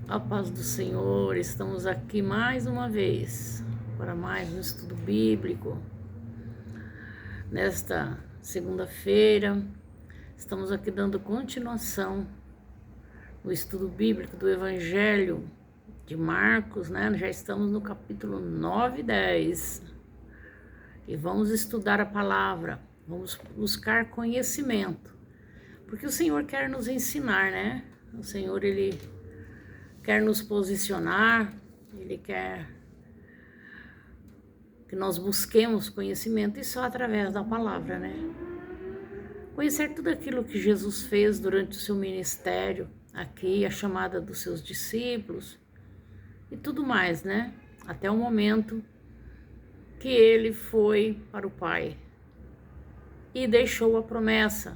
A paz do Senhor, estamos aqui mais uma vez para mais um estudo bíblico. Nesta segunda-feira, estamos aqui dando continuação no estudo bíblico do Evangelho de Marcos, né? Já estamos no capítulo 9 e 10 e vamos estudar a palavra, vamos buscar conhecimento, porque o Senhor quer nos ensinar, né? O Senhor, Ele quer nos posicionar, Ele quer que nós busquemos conhecimento e só através da palavra, né? Conhecer tudo aquilo que Jesus fez durante o seu ministério aqui, a chamada dos seus discípulos e tudo mais, né? Até o momento que Ele foi para o Pai e deixou a promessa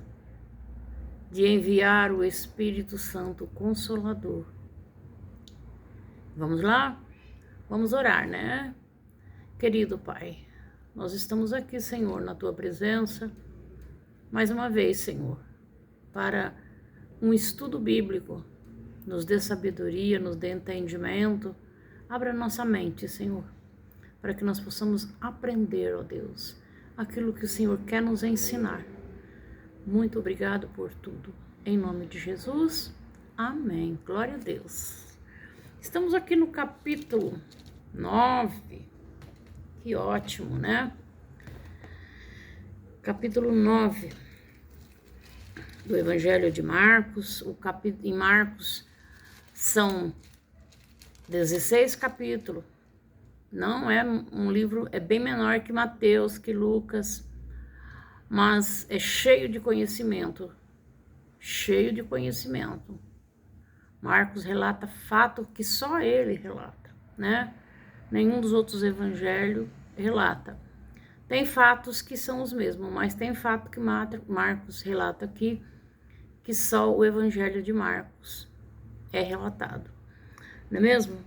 de enviar o Espírito Santo Consolador. Vamos lá? Vamos orar, né? Querido Pai, nós estamos aqui, Senhor, na Tua presença, mais uma vez, Senhor, para um estudo bíblico. Nos dê sabedoria, nos dê entendimento, abra nossa mente, Senhor, para que nós possamos aprender, ó Deus, aquilo que o Senhor quer nos ensinar. Muito obrigado por tudo. Em nome de Jesus, amém. Glória a Deus. Estamos aqui no capítulo 9. Que ótimo, né? Capítulo 9 do Evangelho de Marcos. Em Marcos são 16 capítulos. Não é um livro, é bem menor que Mateus, que Lucas, mas é cheio de conhecimento. Cheio de conhecimento. Marcos relata fato que só ele relata, né? Nenhum dos outros evangelhos relata. Tem fatos que são os mesmos, mas tem fato que Marcos relata aqui, que só o Evangelho de Marcos é relatado. Não é mesmo?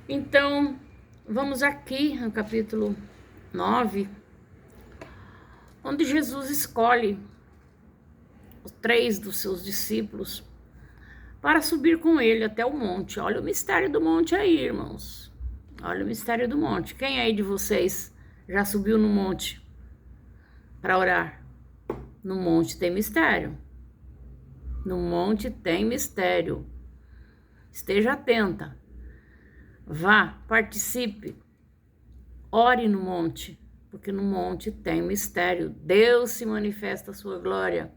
Então, vamos aqui no capítulo 9, onde Jesus escolhe os 3 dos seus discípulos para subir com ele até o monte. Olha o mistério do monte aí, irmãos. Olha o mistério do monte. Quem aí de vocês já subiu no monte para orar? No monte tem mistério. No monte tem mistério. Esteja atenta. Vá, participe. Ore no monte, porque no monte tem mistério. Deus se manifesta a sua glória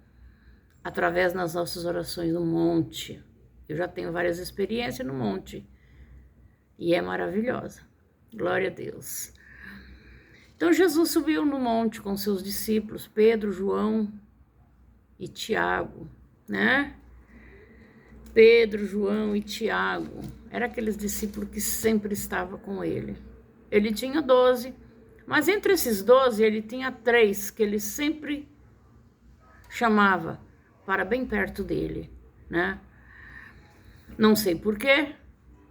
através das nossas orações no monte. Eu já tenho várias experiências no monte. E é maravilhosa. Glória a Deus. Então Jesus subiu no monte com seus discípulos, Pedro, João e Tiago, né? Pedro, João e Tiago. Eram aqueles discípulos que sempre estavam com ele. Ele tinha 12, mas entre esses 12 ele tinha 3 que ele sempre chamava para bem perto dele, né? Não sei porquê.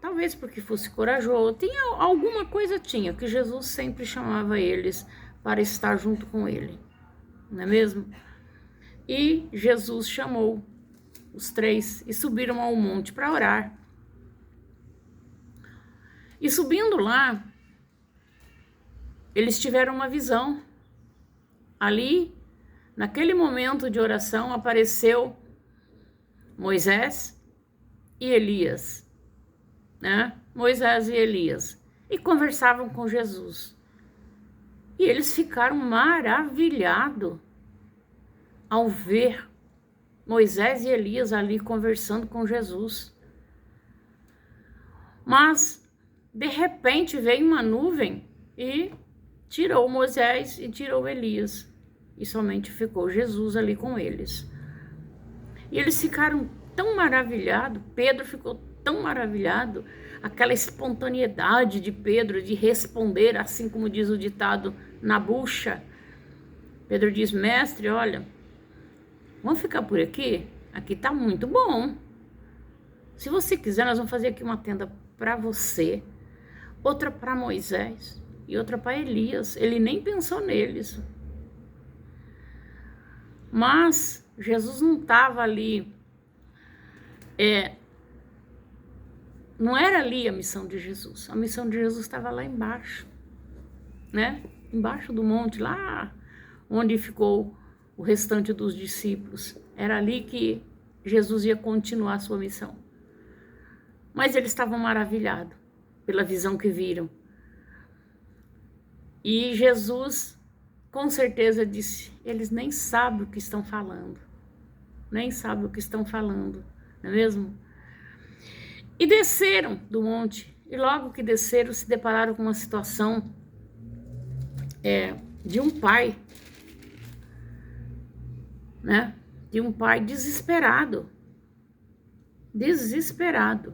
Talvez porque fosse corajoso, alguma coisa tinha, que Jesus sempre chamava eles para estar junto com ele, não é mesmo? E Jesus chamou os 3 e subiram ao monte para orar. E subindo lá, eles tiveram uma visão. Ali, naquele momento de oração, apareceu Moisés e Elias, né? Moisés e Elias, e conversavam com Jesus. E eles ficaram maravilhados ao ver Moisés e Elias ali conversando com Jesus. Mas, de repente, veio uma nuvem e tirou Moisés e tirou Elias. E somente ficou Jesus ali com eles. E eles ficaram tão maravilhados, Pedro ficou tão maravilhado, aquela espontaneidade de Pedro de responder, assim como diz o ditado, na bucha. Pedro diz: mestre, olha, vamos ficar por aqui? Aqui tá muito bom. Se você quiser, nós vamos fazer aqui uma tenda para você, outra para Moisés e outra para Elias. Ele nem pensou neles. Mas Jesus não estava ali não era ali a missão de Jesus. A missão de Jesus estava lá embaixo, né? Embaixo do monte, lá onde ficou o restante dos discípulos. Era ali que Jesus ia continuar a sua missão. Mas eles estavam maravilhados pela visão que viram. E Jesus, com certeza, disse: eles nem sabem o que estão falando. Nem sabem o que estão falando, não é mesmo? E desceram do monte. E logo que desceram, se depararam com uma situação de um pai, né? De um pai desesperado. Desesperado.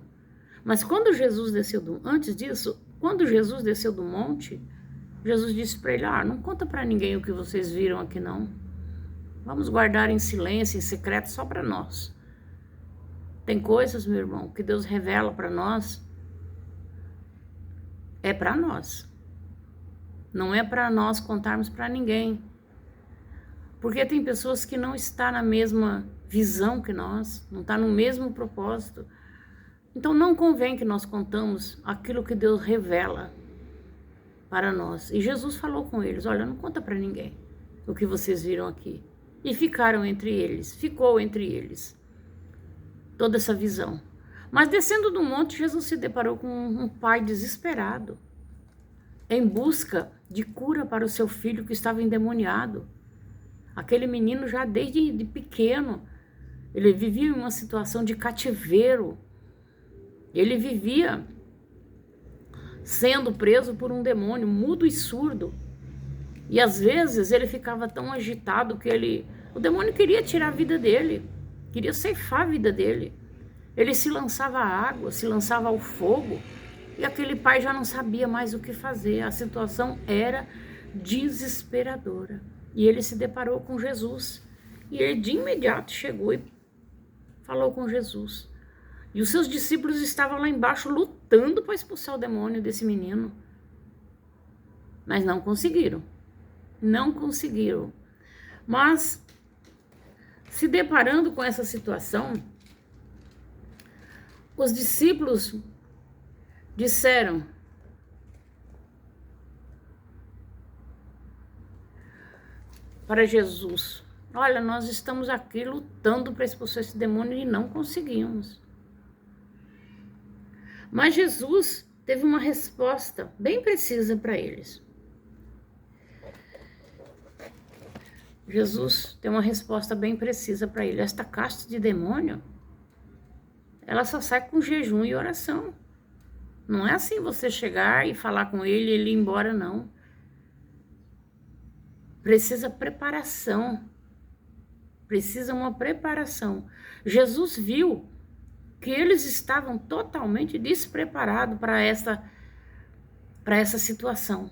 Mas quando Jesus desceu antes disso, quando Jesus desceu do monte, Jesus disse para ele: não conta para ninguém o que vocês viram aqui não. Vamos guardar em silêncio, em secreto, só para nós. Tem coisas, meu irmão, que Deus revela para nós, é para nós. Não é para nós contarmos para ninguém. Porque tem pessoas que não estão na mesma visão que nós, não estão no mesmo propósito. Então não convém que nós contamos aquilo que Deus revela para nós. E Jesus falou com eles: olha, não conta para ninguém o que vocês viram aqui. E ficou entre eles toda essa visão. Mas descendo do monte, Jesus se deparou com um pai desesperado, em busca de cura para o seu filho que estava endemoniado. Aquele menino já desde pequeno, ele vivia em uma situação de cativeiro. Ele vivia sendo preso por um demônio, mudo e surdo. E às vezes ele ficava tão agitado que o demônio queria tirar a vida dele, queria ceifar a vida dele. Ele se lançava à água, se lançava ao fogo, e aquele pai já não sabia mais o que fazer. A situação era desesperadora. E ele se deparou com Jesus. E ele de imediato chegou e falou com Jesus. E os seus discípulos estavam lá embaixo lutando para expulsar o demônio desse menino. Mas não conseguiram. Não conseguiram. Mas, se deparando com essa situação, os discípulos disseram: para Jesus: olha, nós estamos aqui lutando para expulsar esse demônio e não conseguimos. Mas Jesus teve uma resposta bem precisa para eles. Jesus tem uma resposta bem precisa para ele. Esta casta de demônio, ela só sai com jejum e oração. Não é assim você chegar e falar com ele e ele ir embora, não. Precisa preparação. Precisa uma preparação. Jesus viu que eles estavam totalmente despreparados para essa situação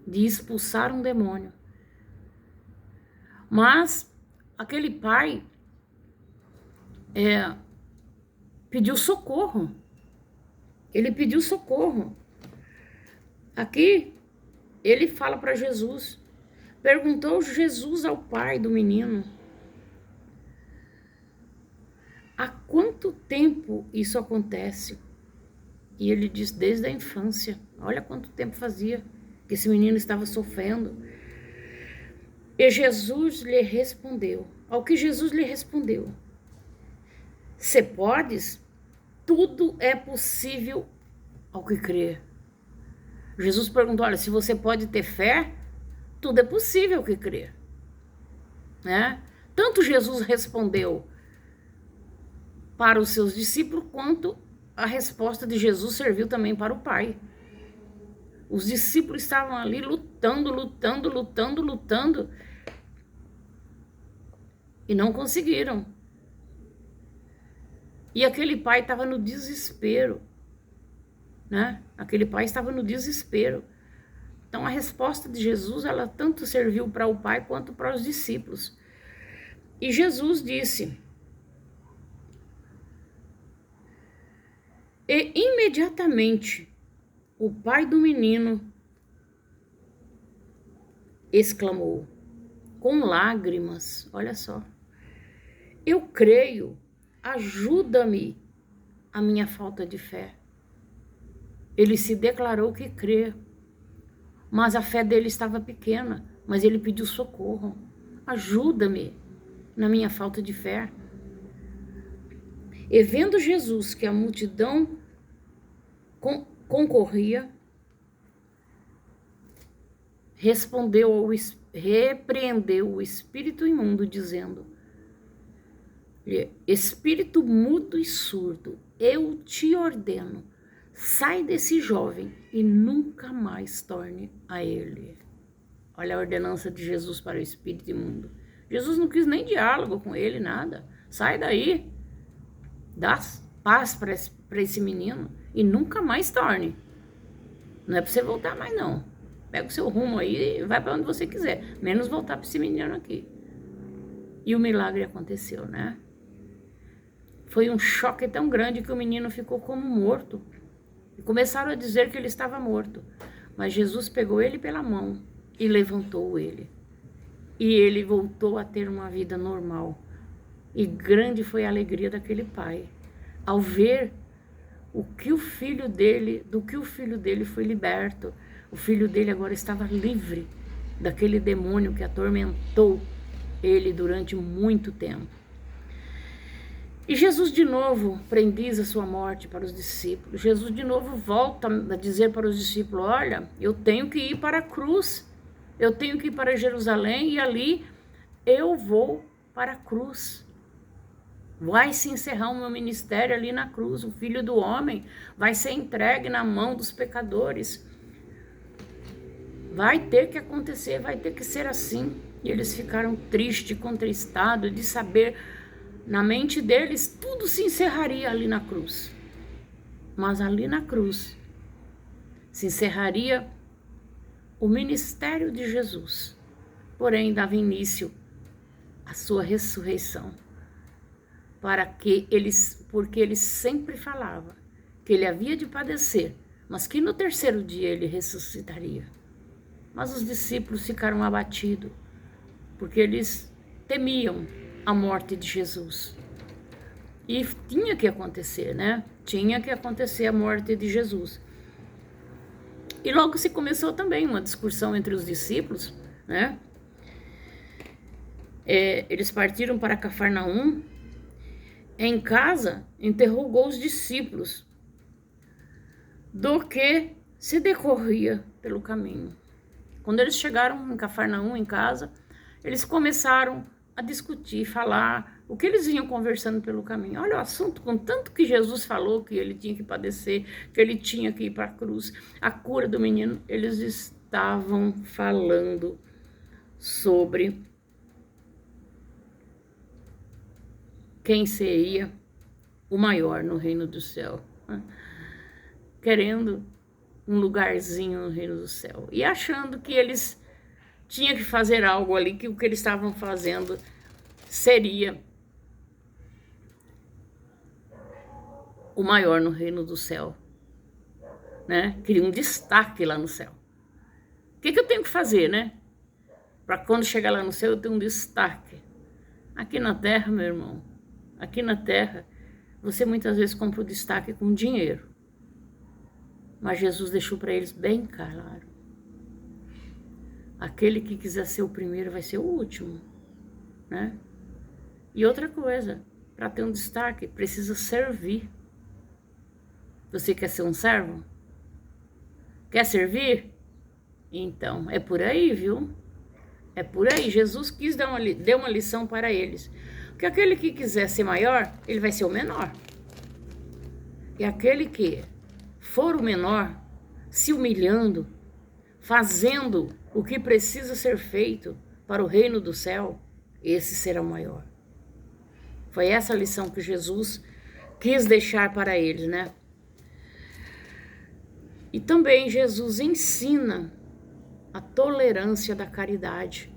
de expulsar um demônio. Mas aquele pai pediu socorro. Ele pediu socorro. Aqui ele fala para Jesus. Perguntou Jesus ao pai do menino: há quanto tempo isso acontece? E ele diz: desde a infância. Olha quanto tempo fazia que esse menino estava sofrendo. E Jesus lhe respondeu. Ao que Jesus lhe respondeu: se podes, tudo é possível ao que crer. Jesus perguntou: olha, se você pode ter fé, tudo é possível ao que crer. Né? Tanto Jesus respondeu para os seus discípulos, quanto a resposta de Jesus serviu também para o Pai. Os discípulos estavam ali lutando, e não conseguiram. E aquele pai estava no desespero, né? Aquele pai estava no desespero. Então a resposta de Jesus, ela tanto serviu para o pai quanto para os discípulos. E Jesus disse: e imediatamente o pai do menino exclamou, com lágrimas: olha só, eu creio, ajuda-me. a minha falta de fé. Ele se declarou que crê, mas a fé dele estava pequena, mas ele pediu socorro. Ajuda-me na minha falta de fé. E vendo Jesus que a multidão concorria, repreendeu o espírito imundo, dizendo: espírito mudo e surdo, eu te ordeno, sai desse jovem e nunca mais torne a ele. Olha a ordenança de Jesus para o espírito imundo. Jesus não quis nem diálogo com ele, nada. Sai daí, dá paz para esse menino e nunca mais torne. Não é para você voltar mais, não. Pega o seu rumo aí e vai para onde você quiser, menos voltar para esse menino aqui. E o milagre aconteceu, né? Foi um choque tão grande que o menino ficou como morto. E começaram a dizer que ele estava morto. Mas Jesus pegou ele pela mão e levantou ele. E ele voltou a ter uma vida normal. E grande foi a alegria daquele pai ao ver do que o filho dele foi liberto. O filho dele agora estava livre daquele demônio que atormentou ele durante muito tempo. E Jesus de novo prendiz a sua morte para os discípulos. Jesus de novo volta a dizer para os discípulos: olha, eu tenho que ir para a cruz, eu tenho que ir para Jerusalém e ali eu vou para a cruz. Vai se encerrar o meu ministério ali na cruz. O Filho do Homem vai ser entregue na mão dos pecadores. Vai ter que acontecer, vai ter que ser assim. E eles ficaram tristes, contristados de saber, na mente deles, tudo se encerraria ali na cruz. Mas ali na cruz se encerraria o ministério de Jesus. Porém, dava início à sua ressurreição. Porque ele sempre falava que ele havia de padecer, mas que no terceiro dia ele ressuscitaria. Mas os discípulos ficaram abatidos, porque eles temiam a morte de Jesus. E tinha que acontecer, né? Tinha que acontecer a morte de Jesus. E logo se começou também uma discussão entre os discípulos, né? Eles partiram para Cafarnaum. Em casa, interrogou os discípulos do que se decorria pelo caminho. Quando eles chegaram em Cafarnaum, em casa, eles começaram a discutir, falar o que eles vinham conversando pelo caminho. Olha o assunto, com tanto que Jesus falou que ele tinha que padecer, que ele tinha que ir para a cruz, a cura do menino, eles estavam falando sobre quem seria o maior no reino do céu, querendo um lugarzinho no reino do céu e achando que eles tinham que fazer algo ali, que o que eles estavam fazendo seria o maior no reino do céu, né? Queria um destaque lá no céu. O que eu tenho que fazer, né? Para quando chegar lá no céu eu ter um destaque. Aqui na terra, meu irmão, aqui na terra, você muitas vezes compra o destaque com dinheiro. Mas Jesus deixou para eles bem claro: aquele que quiser ser o primeiro vai ser o último, né? E outra coisa, para ter um destaque, precisa servir. Você quer ser um servo? Quer servir? Então, é por aí, viu? É por aí. Jesus quis deu uma lição para eles. Porque aquele que quiser ser maior, ele vai ser o menor. E aquele que for o menor, se humilhando, fazendo o que precisa ser feito para o reino do céu, esse será o maior. Foi essa a lição que Jesus quis deixar para eles, né? E também Jesus ensina a tolerância da caridade.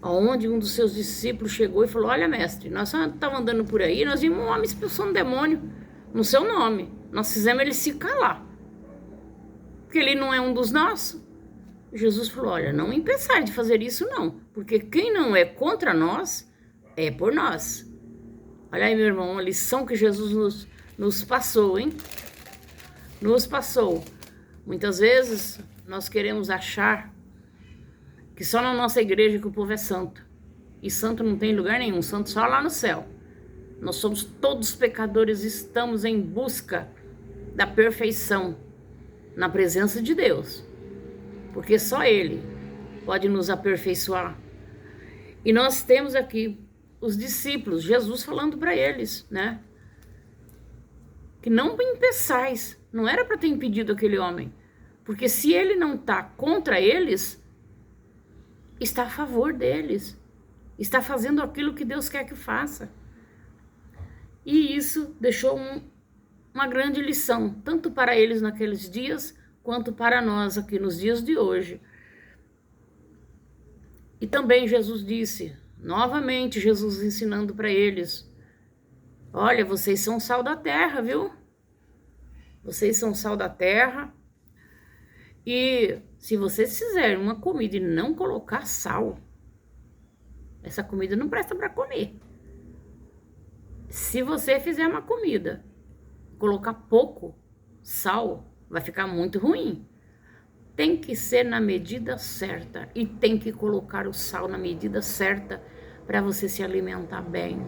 Onde um dos seus discípulos chegou e falou: olha, mestre, nós estávamos andando por aí, nós vimos um homem expulsando um demônio no seu nome. Nós fizemos ele se calar, porque ele não é um dos nossos. Jesus falou: olha, não impeçai de fazer isso não, porque quem não é contra nós, é por nós. Olha aí, meu irmão, uma lição que Jesus nos passou, hein? Nos passou. Muitas vezes nós queremos achar que só na nossa igreja que o povo é santo. E santo não tem lugar nenhum, santo só lá no céu. Nós somos todos pecadores e estamos em busca da perfeição na presença de Deus. Porque só Ele pode nos aperfeiçoar. E nós temos aqui os discípulos, Jesus falando para eles, né? Que não impeçais, não era para ter impedido aquele homem. Porque se ele não está contra eles, está a favor deles. Está fazendo aquilo que Deus quer que faça. E isso deixou uma grande lição, tanto para eles naqueles dias, quanto para nós aqui nos dias de hoje. E também Jesus disse, novamente Jesus ensinando para eles, olha, vocês são sal da terra, viu? Vocês são sal da terra. E se vocês fizerem uma comida e não colocar sal, essa comida não presta para comer. Se você fizer uma comida, colocar pouco sal, vai ficar muito ruim. Tem que ser na medida certa e tem que colocar o sal na medida certa para você se alimentar bem.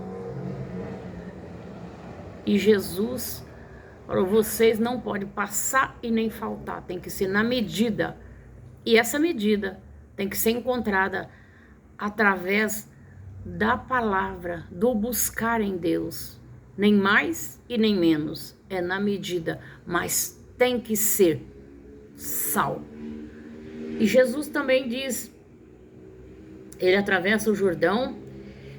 E Jesus falou, vocês não podem passar e nem faltar, tem que ser na medida. E essa medida tem que ser encontrada através da palavra, do buscar em Deus. Nem mais e nem menos, é na medida, mas tem que ser sal. E Jesus também diz, ele atravessa o Jordão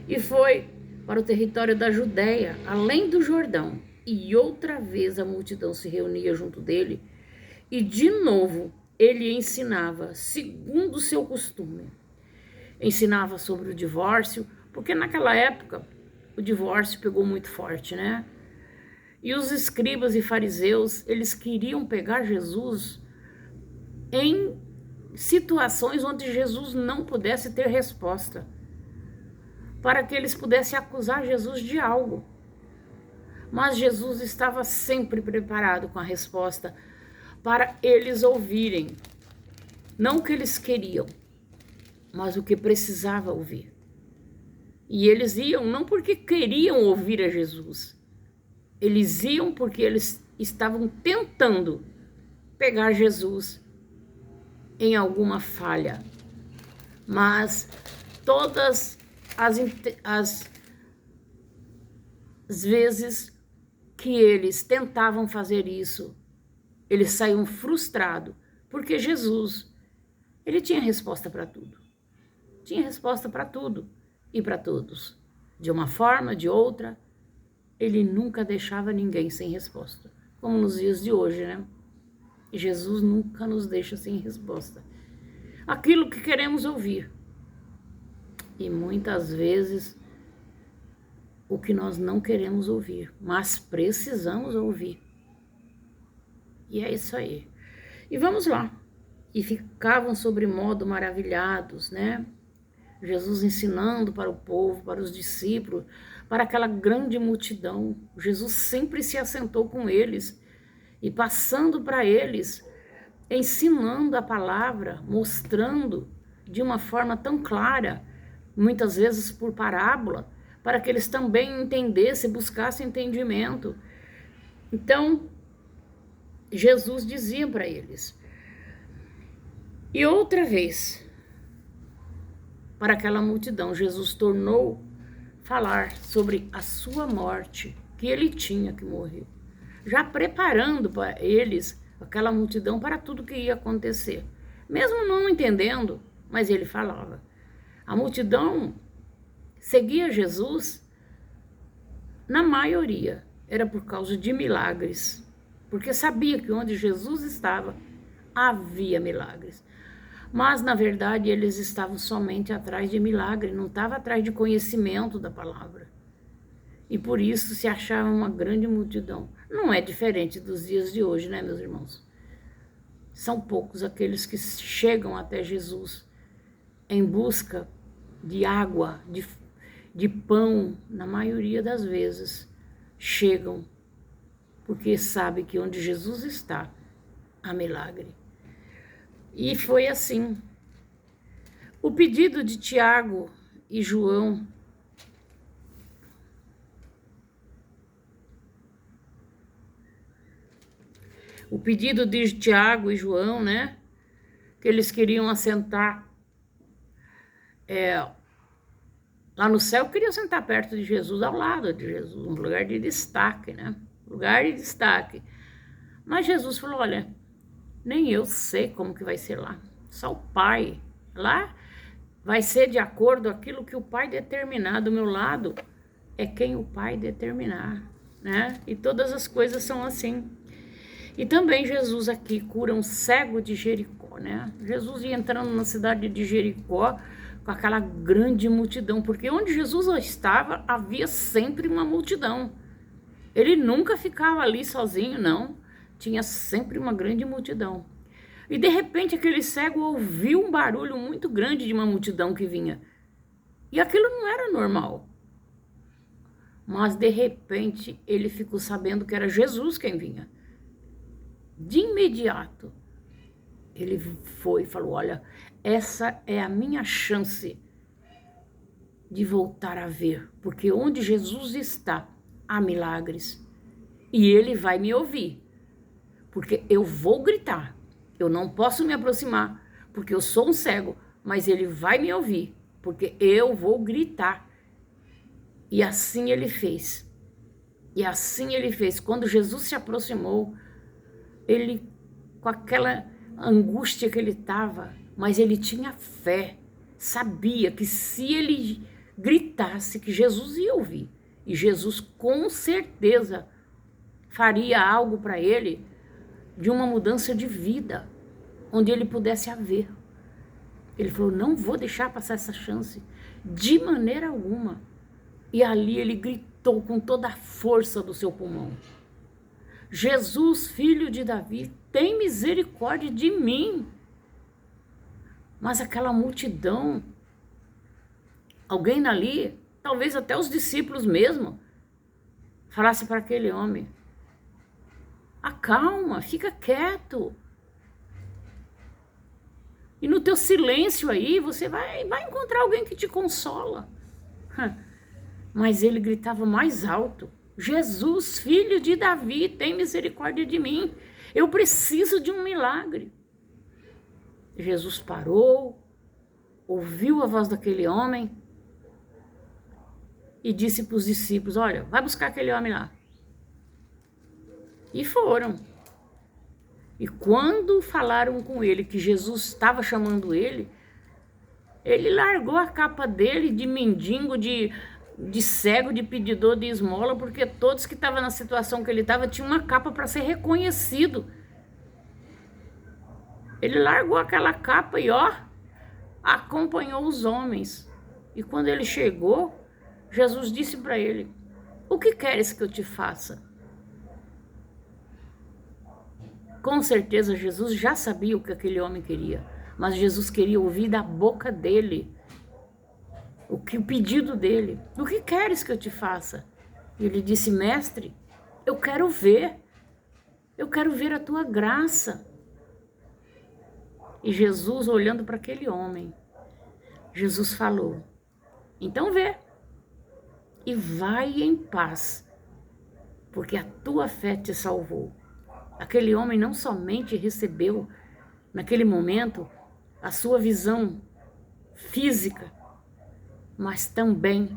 e foi para o território da Judéia, além do Jordão. E outra vez a multidão se reunia junto dele e de novo ele ensinava segundo o seu costume. Ensinava sobre o divórcio, porque naquela época o divórcio pegou muito forte, né? E os escribas e fariseus, eles queriam pegar Jesus em situações onde Jesus não pudesse ter resposta, para que eles pudessem acusar Jesus de algo. Mas Jesus estava sempre preparado com a resposta para eles ouvirem, não o que eles queriam, mas o que precisava ouvir. E eles iam não porque queriam ouvir a Jesus, eles iam porque eles estavam tentando pegar Jesus em alguma falha. Mas todas as vezes que eles tentavam fazer isso, eles saíam frustrados, porque Jesus, ele tinha resposta para tudo. Tinha resposta para tudo e para todos. De uma forma, de outra, ele nunca deixava ninguém sem resposta. Como nos dias de hoje, né? Jesus nunca nos deixa sem resposta. Aquilo que queremos ouvir. E muitas vezes o que nós não queremos ouvir, mas precisamos ouvir. E é isso aí. E vamos lá. E ficavam sobremodo maravilhados, né? Jesus ensinando para o povo, para os discípulos, para aquela grande multidão. Jesus sempre se assentou com eles e passando para eles, ensinando a palavra, mostrando de uma forma tão clara, muitas vezes por parábola, para que eles também entendessem, buscassem entendimento. Então, Jesus dizia para eles. E outra vez, para aquela multidão, Jesus tornou falar sobre a sua morte, que ele tinha que morrer, já preparando para eles, aquela multidão, para tudo que ia acontecer. Mesmo não entendendo, mas ele falava. A multidão seguia Jesus, na maioria, era por causa de milagres, porque sabia que onde Jesus estava, havia milagres. Mas, na verdade, eles estavam somente atrás de milagre, não estavam atrás de conhecimento da palavra. E por isso se achava uma grande multidão. Não é diferente dos dias de hoje, né, meus irmãos? São poucos aqueles que chegam até Jesus em busca de água, de pão, na maioria das vezes, chegam porque sabe que onde Jesus está, há milagre. E foi assim. O pedido de Tiago e João, o pedido de Tiago e João, né, que eles queriam assentar lá no céu, queriam sentar perto de Jesus, ao lado de Jesus, um lugar de destaque, né, lugar de destaque. Mas Jesus falou, olha, nem eu sei como que vai ser lá, só o Pai. Lá vai ser de acordo com aquilo que o Pai determinar. Do meu lado é quem o Pai determinar, né? E todas as coisas são assim. E também Jesus aqui cura um cego de Jericó, né? Jesus ia entrando na cidade de Jericó com aquela grande multidão, porque onde Jesus estava havia sempre uma multidão. Ele nunca ficava ali sozinho, não. Tinha sempre uma grande multidão. E de repente aquele cego ouviu um barulho muito grande de uma multidão que vinha. E aquilo não era normal. Mas de repente ele ficou sabendo que era Jesus quem vinha. De imediato ele foi e falou, olha, essa é a minha chance de voltar a ver. Porque onde Jesus está, há milagres. E ele vai me ouvir. Porque eu vou gritar. Eu não posso me aproximar, porque eu sou um cego, mas ele vai me ouvir, porque eu vou gritar. E assim ele fez. E assim ele fez. Quando Jesus se aproximou, ele, com aquela angústia que ele estava, mas ele tinha fé, sabia que se ele gritasse, que Jesus ia ouvir. E Jesus com certeza faria algo para ele de uma mudança de vida, onde ele pudesse haver. Ele falou, não vou deixar passar essa chance, de maneira alguma. E ali ele gritou com toda a força do seu pulmão, Jesus, filho de Davi, tem misericórdia de mim. Mas aquela multidão, alguém ali, talvez até os discípulos mesmo, falasse para aquele homem, acalma, fica quieto. E no teu silêncio aí, você vai encontrar alguém que te consola. Mas ele gritava mais alto, Jesus, filho de Davi, tem misericórdia de mim. Eu preciso de um milagre. Jesus parou, ouviu a voz daquele homem e disse para os discípulos, olha, vai buscar aquele homem lá. E foram. E quando falaram com ele que Jesus estava chamando ele largou a capa dele de mendigo, de cego, de pedidor de esmola, porque todos que estavam na situação que ele estava tinham uma capa para ser reconhecido. Ele largou aquela capa e acompanhou os homens. E quando ele chegou, Jesus disse para ele, o que queres que eu te faça? Com certeza Jesus já sabia o que aquele homem queria, mas Jesus queria ouvir da boca dele o pedido dele. O que queres que eu te faça? E ele disse, mestre, eu quero ver a tua graça. E Jesus, olhando para aquele homem, Jesus falou, então vê e vai em paz, porque a tua fé te salvou. Aquele homem não somente recebeu, naquele momento, a sua visão física, mas também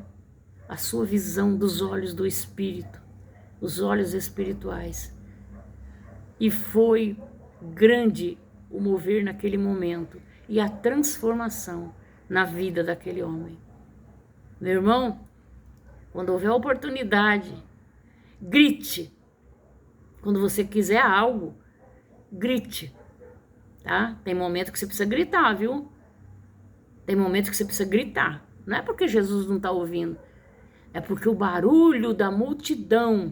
a sua visão dos olhos do Espírito, os olhos espirituais. E foi grande o mover naquele momento e a transformação na vida daquele homem. Meu irmão, quando houver oportunidade, grite. Quando você quiser algo, grite, tá? Tem momento que você precisa gritar, viu? Tem momento que você precisa gritar. Não é porque Jesus não está ouvindo, é porque o barulho da multidão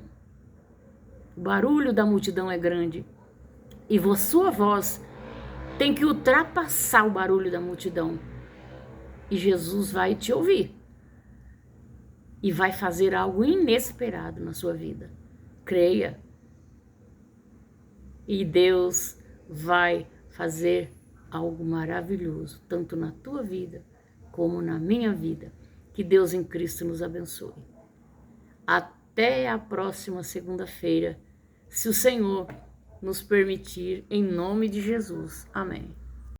é grande. E sua voz tem que ultrapassar o barulho da multidão. E Jesus vai te ouvir. E vai fazer algo inesperado na sua vida. Creia. e Deus vai fazer algo maravilhoso, tanto na tua vida como na minha vida. Que Deus em Cristo nos abençoe. Até a próxima segunda-feira, se o Senhor nos permitir, em nome de Jesus. Amém.